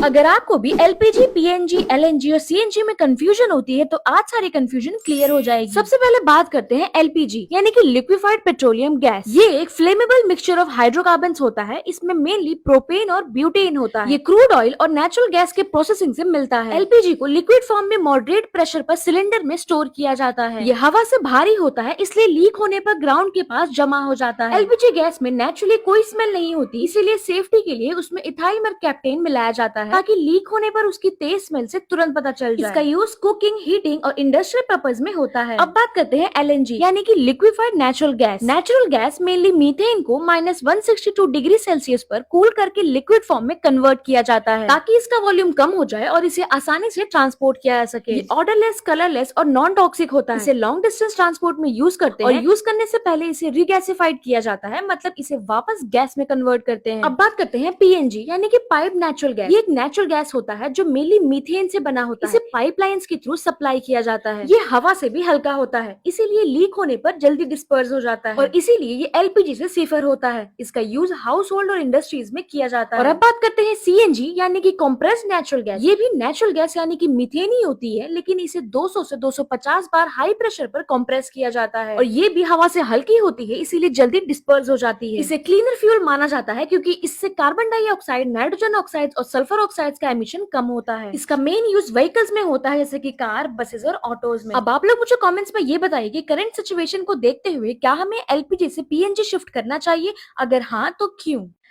अगर आपको भी एलपीजी, पीएनजी, एलएनजी और सीएनजी में कंफ्यूजन होती है तो आज सारी कंफ्यूजन क्लियर हो जाएगी। सबसे पहले बात करते हैं एलपीजी यानी कि लिक्विफाइड पेट्रोलियम गैस। ये एक फ्लेमेबल मिक्सचर ऑफ हाइड्रोकार्बन्स होता है। इसमें मेनली प्रोपेन और ब्यूटेन होता है। ये क्रूड ऑयल और नेचुरल गैस के प्रोसेसिंग से मिलता है। एलपीजी को लिक्विड फॉर्म में मॉडरेट प्रेशर पर सिलेंडर में स्टोर किया जाता है। ये हवा से भारी होता है, इसलिए लीक होने पर ग्राउंड के पास जमा हो जाता है। एलपीजी गैस में नेचुरली कोई स्मेल नहीं होती, इसीलिए सेफ्टी के लिए उसमें इथाइल मरकैप्टेन मिलाया जाता है ताकि लीक होने पर उसकी तेज स्मेल से तुरंत पता चल जाए। इसका यूज कुकिंग, हीटिंग और इंडस्ट्रियल पर्पज में होता है। अब बात करते हैं एलएनजी यानी कि liquefied natural gas. Natural gas mainly methane को -162 डिग्री सेल्सियस पर कूल करके लिक्विड फॉर्म में कन्वर्ट किया जाता है ताकि इसका वॉल्यूम कम हो जाए और इसे आसानी से ट्रांसपोर्ट किया जा सके। ये ऑर्डरलेस, कलरलेस और नॉन टॉक्सिक होता है। इसे लॉन्ग डिस्टेंस ट्रांसपोर्ट में यूज करते हैं और यूज करने से पहले इसे रिगैसिफाइड किया जाता है, मतलब इसे वापस गैस में कन्वर्ट करते हैं। अब बात करते हैं पीएनजी यानी कि पाइप नेचुरल गैस। ये एक नेचुरल गैस होता है जो मेनली मीथेन से बना होता है। इसे पाइपलाइंस के थ्रू सप्लाई किया जाता है। ये हवा से भी हल्का होता है, इसीलिए लीक होने पर जल्दी डिस्पर्स हो जाता है और इसीलिए ये एलपीजी से सेफर होता है। इसका यूज हाउस होल्ड और इंडस्ट्रीज में किया जाता है। और अब बात करते हैं सीएनजी यानी कि कंप्रेस्ड नेचुरल गैस। ये भी नेचुरल गैस यानी कि मीथेन ही होती है, लेकिन इसे 200 से 250 बार हाई प्रेशर पर कंप्रेस किया जाता है और ये भी हवा से हल्की होती है, इसीलिए जल्दी डिस्पर्स हो जाती है। इसे क्लीनर फ्यूल माना जाता है क्योंकि इससे कार्बन डाइऑक्साइड, नाइट्रोजन ऑक्साइड और सल्फर ऑक्साइड का एमिशन कम होता है। इसका मेन यूज व्हीकल्स में होता है, जैसे कि कार, बसेस और ऑटोज में। अब आप लोग मुझे कमेंट्स में ये बताइए कि करंट सिचुएशन को देखते हुए क्या हमें एलपीजी से पीएनजी शिफ्ट करना चाहिए? अगर हाँ तो क्यों?